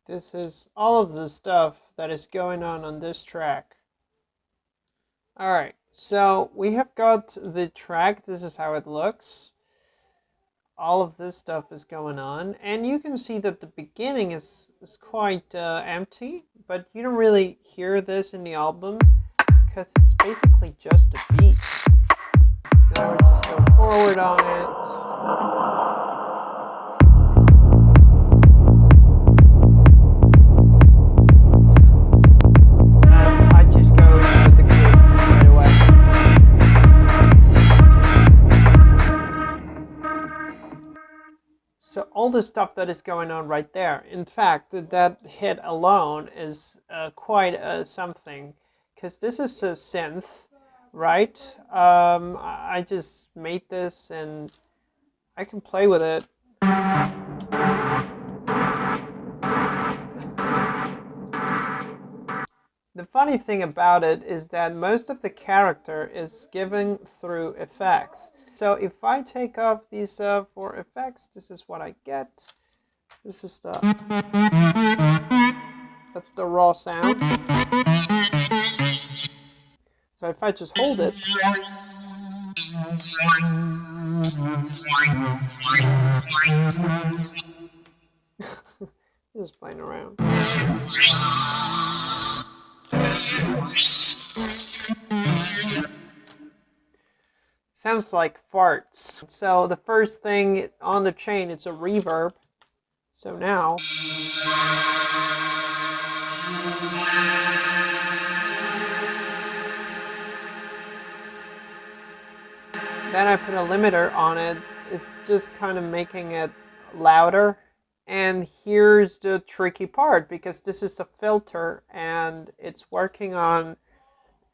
This is all of the stuff that is going on this track. Alright, so we have got the track. This is how it looks. All of this stuff is going on, and you can see that the beginning is quite empty, but you don't really hear this in the album because it's basically just a beat. So I would just go forward on it. So all the stuff that is going on right there, in fact, that hit alone is quite something, because this is a synth, right? I just made this and I can play with it. The funny thing about it is that most of the character is given through effects. So if I take off these 4 effects, this is what I get. This is that's the raw sound. So if I just hold it, just playing around. Sounds like farts. So the first thing on the chain, it's a reverb. So now, then I put a limiter on it. It's just kind of making it louder. And here's the tricky part, because this is a filter and it's working on,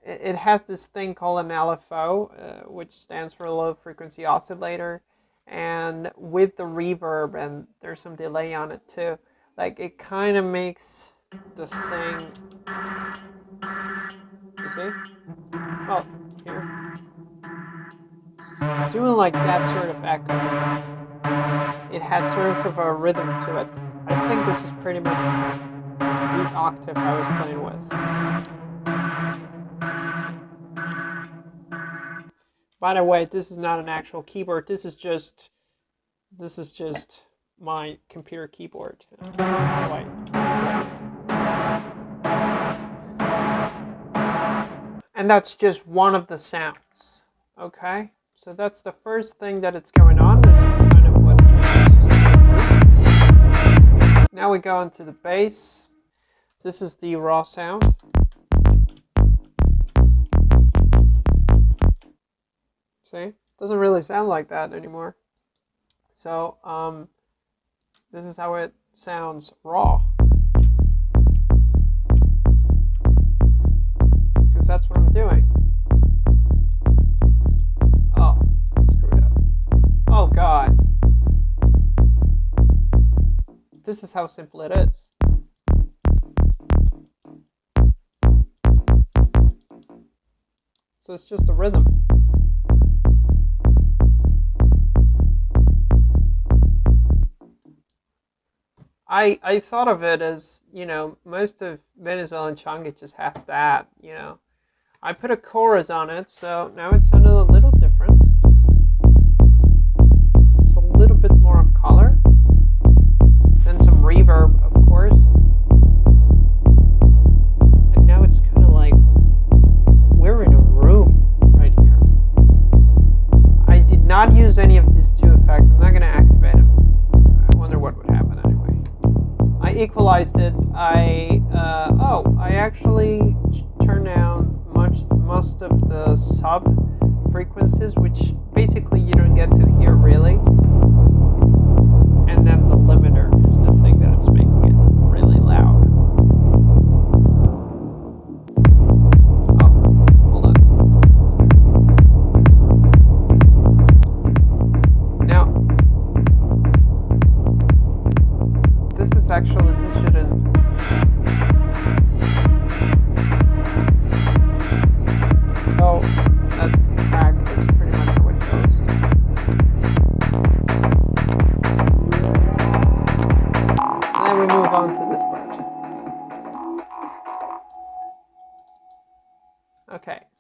it has this thing called an LFO, which stands for low frequency oscillator, and with the reverb, and there's some delay on it too, like it kind of makes the thing, you see? Oh, here. It's doing like that sort of echo. It has sort of a rhythm to it. I think this is pretty much the octave I was playing with. By the way, this is not an actual keyboard. This is just my computer keyboard. That's how I play. And that's just one of the sounds. Okay, so that's the first thing that it's going on, and it's kind of what now we go into the bass. This is the raw sound. See? Doesn't really sound like that anymore. So, this is how it sounds raw. Because that's what I'm doing. Oh, screwed up. Oh God. This is how simple it is. So it's just a rhythm. I thought of it as, you know, most of Venezuelan changa just has that, you know. I put a chorus on it, so now it sounded a little different. It's a little bit more of color. Then some reverb, of course. And now it's kind of like we're in a room right here. I did not use any of these 2 effects. I'm not going to activate them. I wonder what would happen anyway. I equalized it. I actually turned down most of the sub frequencies, which basically you don't get to hear really. And then the limiter is the thing that it's making it really loud. Oh, hold on. Now, this is actually, this shouldn't. So that's the track. That's pretty much how it goes. And then we move on to this part.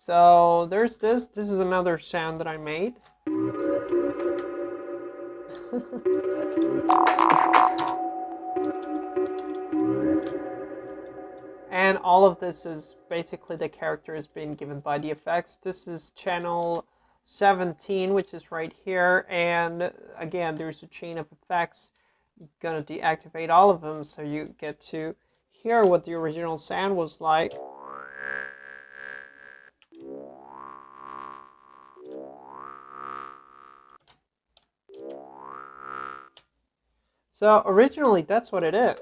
so there's this. This is another sound that I made. And all of this is basically the character is being given by the effects. This is channel 17, which is right here. And again, there's a chain of effects. I'm gonna deactivate all of them so you get to hear what the original sound was like. So originally, that's what it is.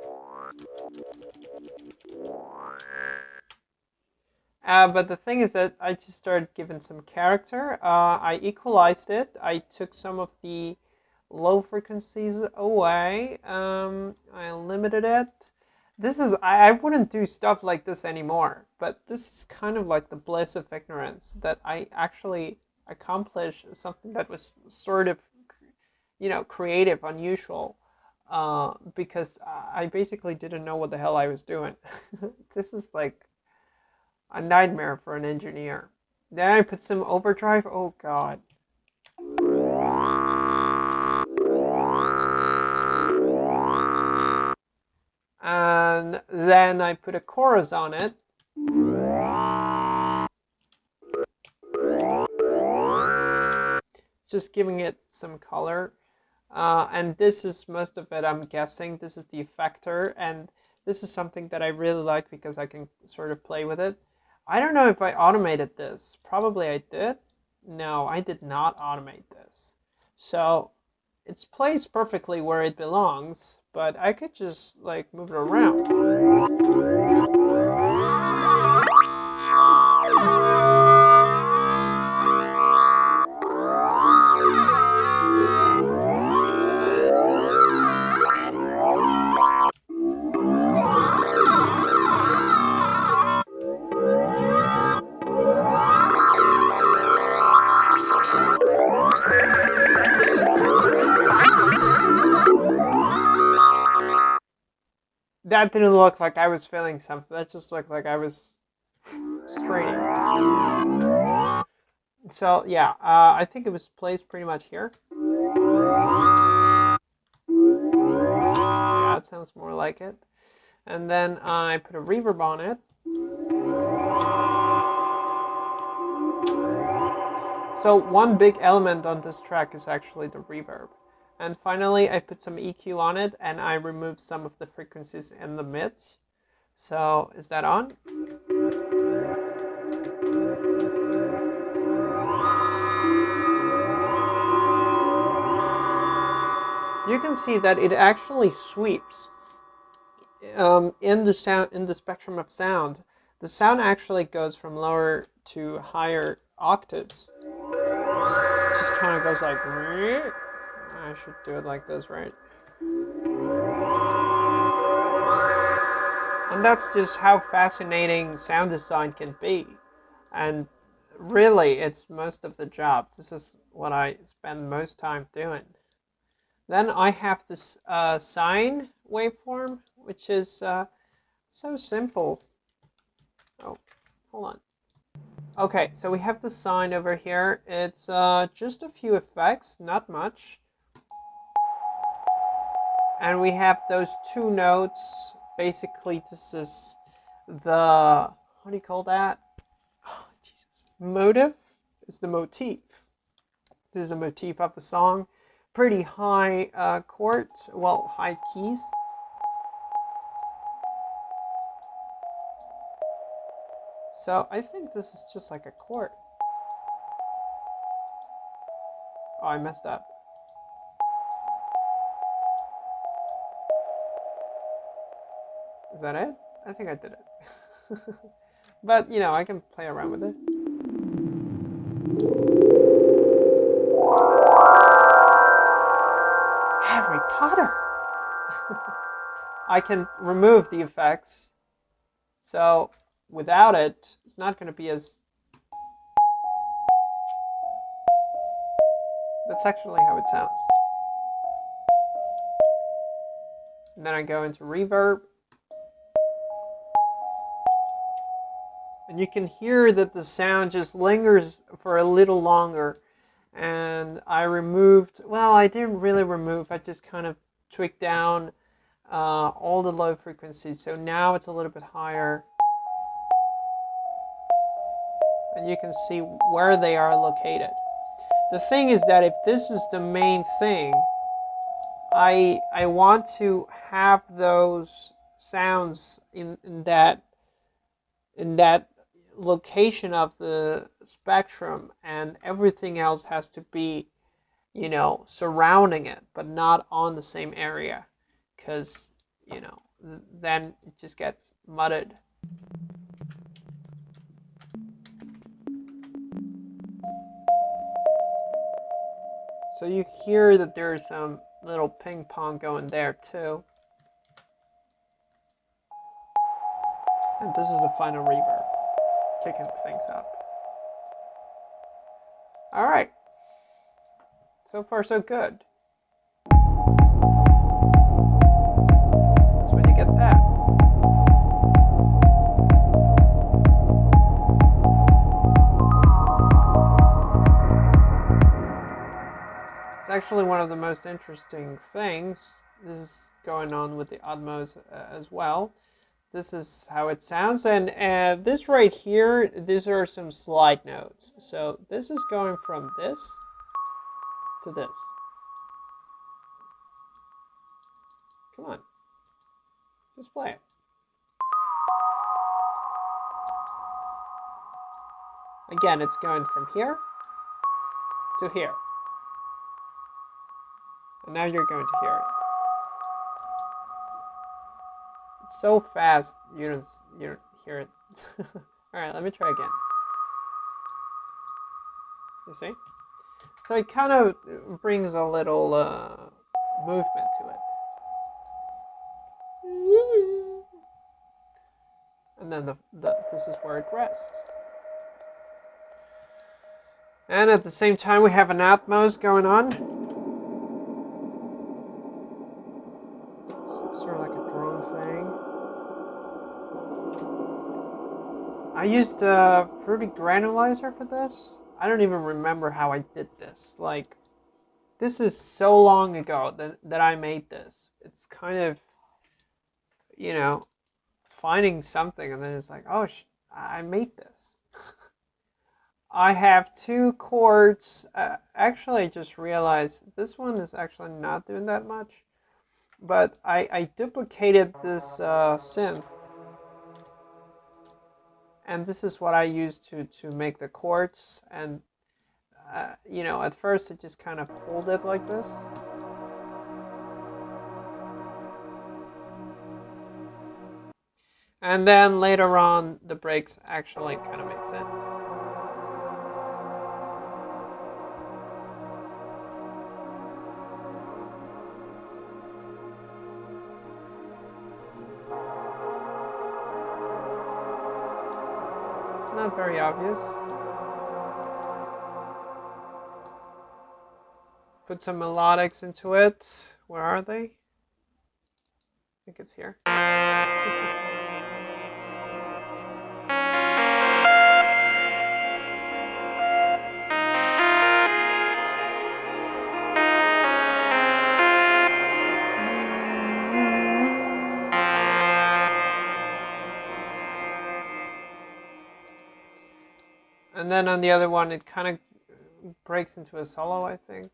But the thing is that I just started giving some character. I equalized it. I took some of the low frequencies away. I limited it. This is, I wouldn't do stuff like this anymore, but this is kind of like the bliss of ignorance, that I actually accomplished something that was sort of, you know, creative, unusual, because I basically didn't know what the hell I was doing. This is like a nightmare for an engineer. Then I put some overdrive. Oh god. And then I put a chorus on it. Just giving it some color. And this is most of it, I'm guessing. This is the effector, and this is something that I really like because I can sort of play with it. I don't know if I automated this. Probably I did. No, I did not automate this. So it's placed perfectly where it belongs, but I could just like move it around. That didn't look like I was feeling something. That just looked like I was straining. So yeah, I think it was placed pretty much here. Yeah, that sounds more like it. And then I put a reverb on it. So one big element on this track is actually the reverb. And finally, I put some EQ on it, and I removed some of the frequencies in the mids. So is that on? You can see that it actually sweeps in the sound, in the spectrum of sound. The sound actually goes from lower to higher octaves. It just kind of goes like. I should do it like this, right? And that's just how fascinating sound design can be. And really, it's most of the job. This is what I spend most time doing. Then I have this sine waveform, which is so simple. Oh, hold on. Okay, so we have the sine over here. It's just a few effects, not much. And we have those two notes. Basically, this is the, what do you call that? Oh, Jesus. Motif is the motif. This is the motif of the song. Pretty high chords, well, high keys. So I think this is just like a chord. Oh, I messed up. Is that it? I think I did it. But, you know, I can play around with it. Harry Potter! I can remove the effects. So, without it, it's not going to be as... That's actually how it sounds. And then I go into reverb. And you can hear that the sound just lingers for a little longer. And I removed, well, I didn't really remove, I just kind of tweaked down all the low frequencies. So now it's a little bit higher. And you can see where they are located. The thing is that if this is the main thing, I want to have those sounds in that location of the spectrum, and everything else has to be, you know, surrounding it, but not on the same area, because, you know, then it just gets mudded. So you hear that there's some little ping pong going there too. And this is the final reverb, kicking things up. All right. So far, so good. That's when you get that. It's actually one of the most interesting things. This is going on with the Atmos as well. This is how it sounds, and this right here, these are some slide notes. So this is going from this to this. Come on, just play it. Again, it's going from here to here. And now you're going to hear it. It's so fast, you don't hear it. All right, let me try again. You see? So it kind of brings a little movement to it. And then this is where it rests. And at the same time, we have an Atmos going on. It's sort of like a drone thing. I used Fruity Granulizer for this. I don't even remember how I did this. Like, this is so long ago that I made this. It's kind of, you know, finding something and then it's like, oh, I made this. I have two chords. Actually, I just realized this one is actually not doing that much. But I duplicated this synth. And this is what I used to make the chords. And, you know, at first it just kind of pulled it like this. And then later on, the breaks actually kind of make sense. Not very obvious. Put some melodics into it. Where are they? I think it's here. And then on the other one, it kind of breaks into a solo, I think.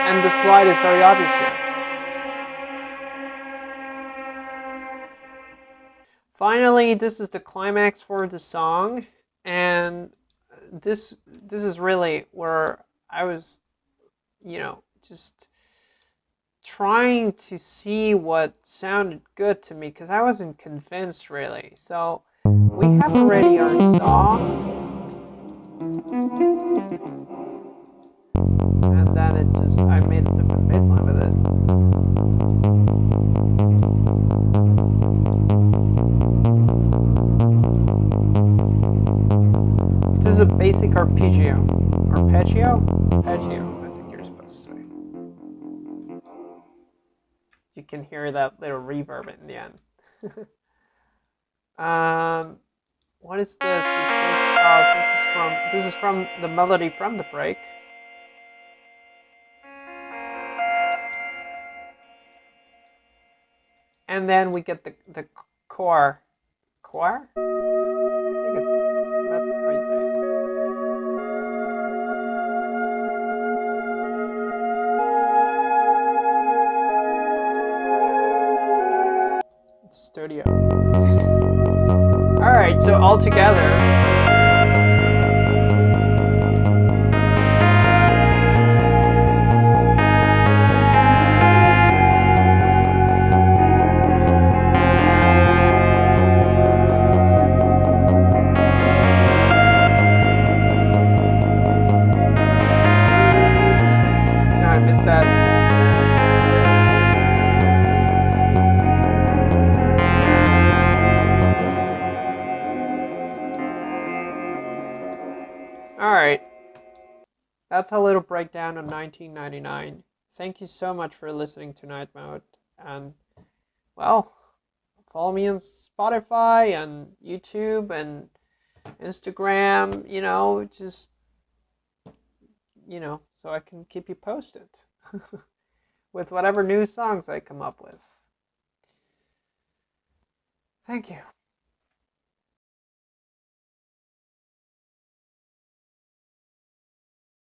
And the slide is very obvious here. Finally, this is the climax for the song, and this is really where I was, you know, just trying to see what sounded good to me, because I wasn't convinced really. So we have already our song, and then I made a different bass line with it. arpeggio. Arpeggio? Arpeggio, I think you're supposed to say. You can hear that little reverb in the end. What is this? This is from the melody from the break. And then we get the core. Core? I think that's how you say it. It's studio. Alright, so all together. Alright, that's a little breakdown of 1999. Thank you so much for listening to Night Mode. And, well, follow me on Spotify and YouTube and Instagram, so I can keep you posted with whatever new songs I come up with. Thank you.